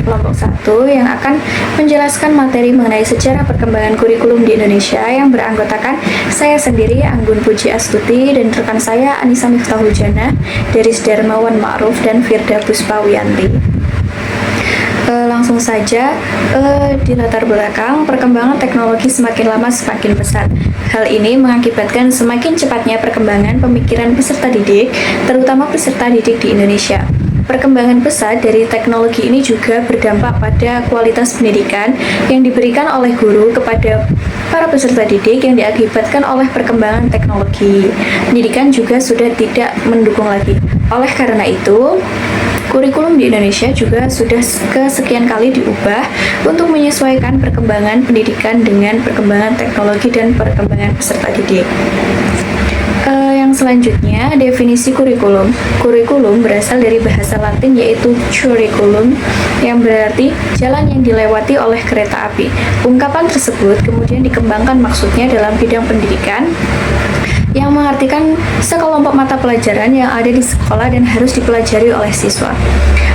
kelompok 1 yang akan menjelaskan materi mengenai sejarah perkembangan kurikulum di Indonesia yang beranggotakan saya sendiri, Anggun Puji Astuti, dan rekan saya Anissa Miftahul-Jannah, Deris Darmawan Ma'ruf, dan Firda Puspawiyanti. Langsung saja, di latar belakang perkembangan teknologi semakin lama semakin pesat. Hal ini mengakibatkan semakin cepatnya perkembangan pemikiran peserta didik, terutama peserta didik di Indonesia. Perkembangan pesat dari teknologi ini juga berdampak pada kualitas pendidikan yang diberikan oleh guru kepada para peserta didik yang diakibatkan oleh perkembangan teknologi. Pendidikan juga sudah tidak mendukung lagi. Oleh karena itu, kurikulum di Indonesia juga sudah kesekian kali diubah untuk menyesuaikan perkembangan pendidikan dengan perkembangan teknologi dan perkembangan peserta didik. Yang selanjutnya, definisi kurikulum. Kurikulum berasal dari bahasa Latin yaitu curriculum, yang berarti jalan yang dilewati oleh kereta api. Ungkapan tersebut kemudian dikembangkan maksudnya dalam bidang pendidikan, yang mengartikan sekelompok mata pelajaran yang ada di sekolah dan harus dipelajari oleh siswa.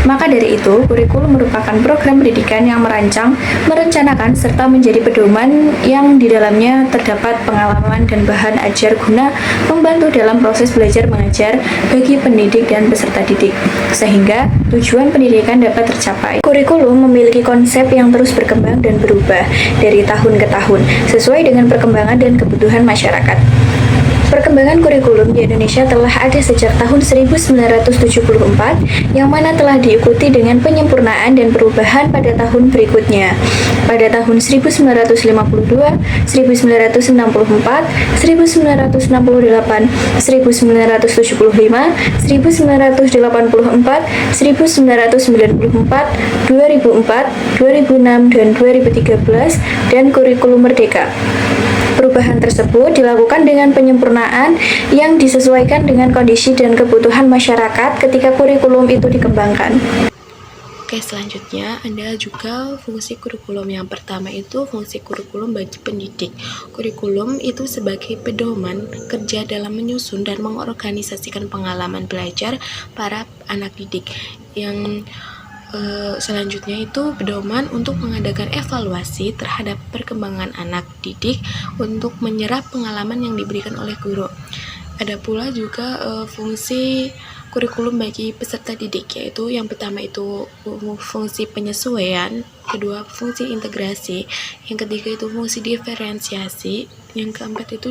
Maka dari itu, kurikulum merupakan program pendidikan yang merancang, merencanakan, serta menjadi pedoman yang di dalamnya terdapat pengalaman dan bahan ajar guna membantu dalam proses belajar mengajar bagi pendidik dan peserta didik, sehingga tujuan pendidikan dapat tercapai. Kurikulum memiliki konsep yang terus berkembang dan berubah dari tahun ke tahun, sesuai dengan perkembangan dan kebutuhan masyarakat. Perkembangan kurikulum di Indonesia telah ada sejak tahun 1974, yang mana telah diikuti dengan penyempurnaan dan perubahan pada tahun berikutnya. Pada tahun 1952, 1964, 1968, 1975, 1984, 1994, 2004, 2006, dan 2013, dan kurikulum Merdeka. Perubahan tersebut dilakukan dengan penyempurnaan yang disesuaikan dengan kondisi dan kebutuhan masyarakat ketika kurikulum itu dikembangkan. Oke, selanjutnya ada juga fungsi kurikulum. Yang pertama itu fungsi kurikulum bagi pendidik. Kurikulum itu sebagai pedoman kerja dalam menyusun dan mengorganisasikan pengalaman belajar para anak didik. Yang selanjutnya itu pedoman untuk mengadakan evaluasi terhadap perkembangan anak didik untuk menyerap pengalaman yang diberikan oleh guru. Ada pula juga fungsi kurikulum bagi peserta didik, yaitu yang pertama itu fungsi penyesuaian, kedua fungsi integrasi, yang ketiga itu fungsi diferensiasi, yang keempat itu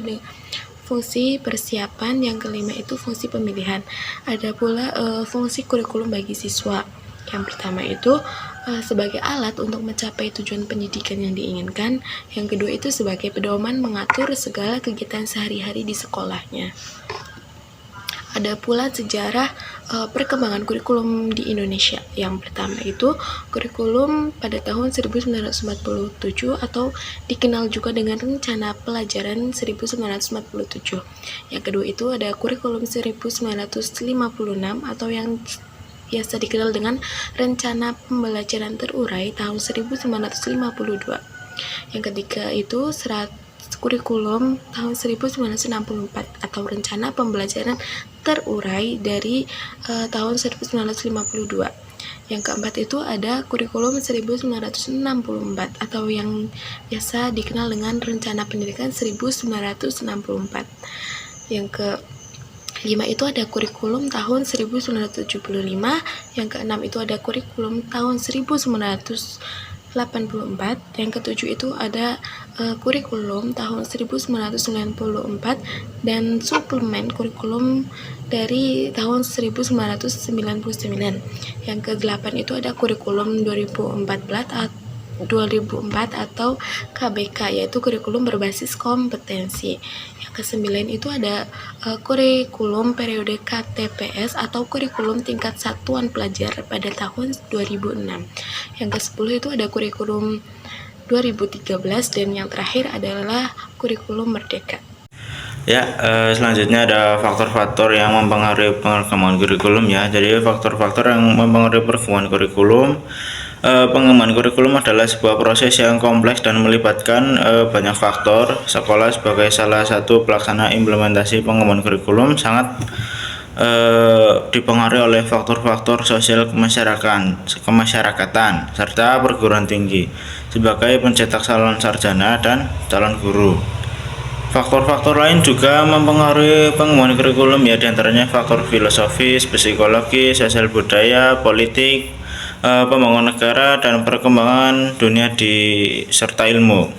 fungsi persiapan, yang kelima itu fungsi pemilihan. Ada pula fungsi kurikulum bagi siswa. Yang pertama itu sebagai alat untuk mencapai tujuan pendidikan yang diinginkan. Yang kedua itu sebagai pedoman mengatur segala kegiatan sehari-hari di sekolahnya. Ada pula sejarah perkembangan kurikulum di Indonesia. Yang pertama itu kurikulum pada tahun 1947 atau dikenal juga dengan Rencana Pelajaran 1947. Yang kedua itu ada kurikulum 1956 atau yang biasa dikenal dengan Rencana Pembelajaran Terurai tahun 1952. Yang ketiga itu kurikulum tahun 1964 atau Rencana Pembelajaran Terurai dari tahun 1952. Yang keempat itu ada kurikulum 1964 atau yang biasa dikenal dengan Rencana Pendidikan 1964. Yang kelima itu ada kurikulum tahun 1975, yang keenam itu ada kurikulum tahun 1984, yang ketujuh itu ada kurikulum tahun 1994 dan suplemen kurikulum dari tahun 1999. Yang kedelapan itu ada kurikulum 2004 atau KBK, yaitu kurikulum berbasis kompetensi. Yang kesembilan itu ada kurikulum periode KTPS atau kurikulum tingkat satuan pelajar pada tahun 2006. Yang ke-10 itu ada kurikulum 2013 dan yang terakhir adalah kurikulum Merdeka. Ya, selanjutnya ada faktor-faktor yang mempengaruhi perkembangan kurikulum ya. Jadi faktor-faktor yang mempengaruhi perkembangan kurikulum. Pengembangan kurikulum adalah sebuah proses yang kompleks dan melibatkan banyak faktor. Sekolah sebagai salah satu pelaksana implementasi pengembangan kurikulum sangat dipengaruhi oleh faktor-faktor sosial kemasyarakatan serta perguruan tinggi sebagai pencetak calon sarjana dan calon guru. Faktor-faktor lain juga mempengaruhi pengembangan kurikulum ya, diantaranya faktor filosofis, psikologis, sosial budaya, politik, pembangunan negara dan perkembangan dunia serta ilmu.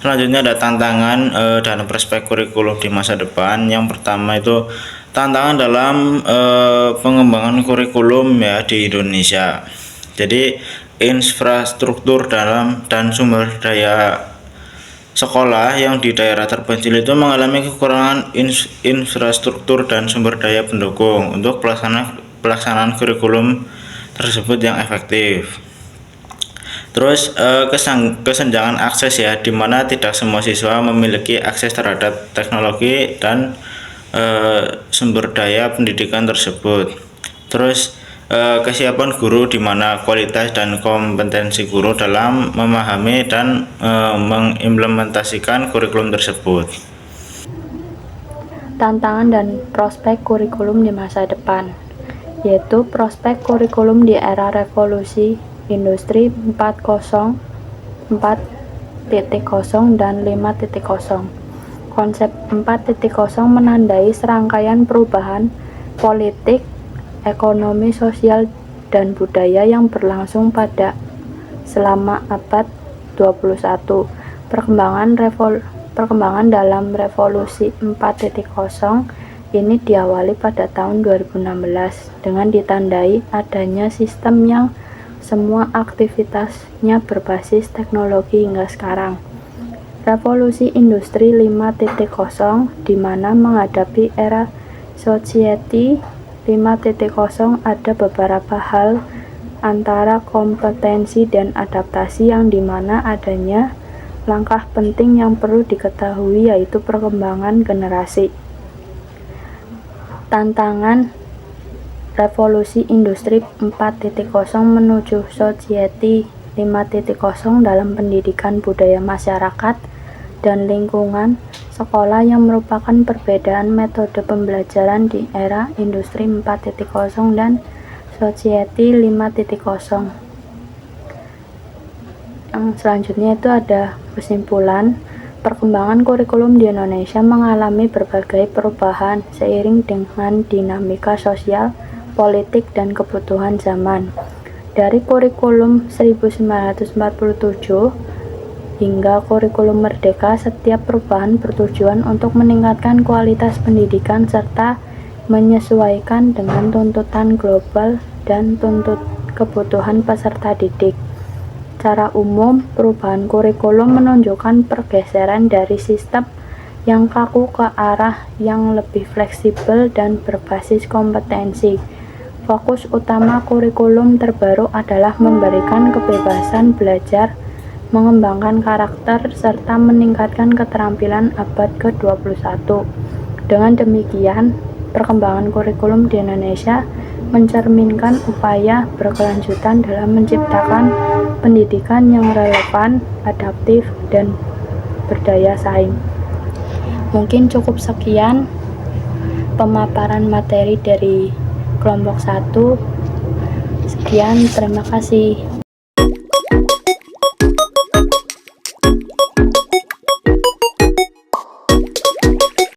Selanjutnya ada tantangan dan prospek kurikulum di masa depan. Yang pertama itu tantangan dalam pengembangan kurikulum ya di Indonesia. Jadi infrastruktur dalam dan sumber daya sekolah yang di daerah terpencil itu mengalami kekurangan infrastruktur dan sumber daya pendukung untuk pelaksanaan kurikulum tersebut yang efektif. Terus kesenjangan akses ya, di mana tidak semua siswa memiliki akses terhadap teknologi dan sumber daya pendidikan tersebut. Terus kesiapan guru, di mana kualitas dan kompetensi guru dalam memahami dan mengimplementasikan kurikulum tersebut. Tantangan dan prospek kurikulum di masa depan, yaitu prospek kurikulum di era revolusi industri 4.0 dan 5.0. Konsep 4.0 menandai serangkaian perubahan politik, ekonomi, sosial, dan budaya yang berlangsung selama abad 21. Perkembangan dalam revolusi 4.0 ini diawali pada tahun 2016 dengan ditandai adanya sistem yang semua aktivitasnya berbasis teknologi hingga sekarang. Revolusi Industri 5.0 di mana menghadapi era Society 5.0 ada beberapa hal antara kompetensi dan adaptasi yang dimana adanya langkah penting yang perlu diketahui, yaitu perkembangan generasi. Tantangan revolusi industri 4.0 menuju Society 5.0 dalam pendidikan budaya masyarakat dan lingkungan sekolah yang merupakan perbedaan metode pembelajaran di era industri 4.0 dan Society 5.0. Yang selanjutnya itu ada kesimpulan. Perkembangan kurikulum di Indonesia mengalami berbagai perubahan seiring dengan dinamika sosial, politik, dan kebutuhan zaman. Dari kurikulum 1947 hingga kurikulum merdeka, setiap perubahan bertujuan untuk meningkatkan kualitas pendidikan serta menyesuaikan dengan tuntutan global dan kebutuhan peserta didik. Secara umum, perubahan kurikulum menunjukkan pergeseran dari sistem yang kaku ke arah yang lebih fleksibel dan berbasis kompetensi. Fokus utama kurikulum terbaru adalah memberikan kebebasan belajar, mengembangkan karakter, serta meningkatkan keterampilan abad ke-21. Dengan demikian, perkembangan kurikulum di Indonesia mencerminkan upaya berkelanjutan dalam menciptakan pendidikan yang relevan, adaptif, dan berdaya saing. Mungkin cukup sekian pemaparan materi dari kelompok 1. Sekian, terima kasih.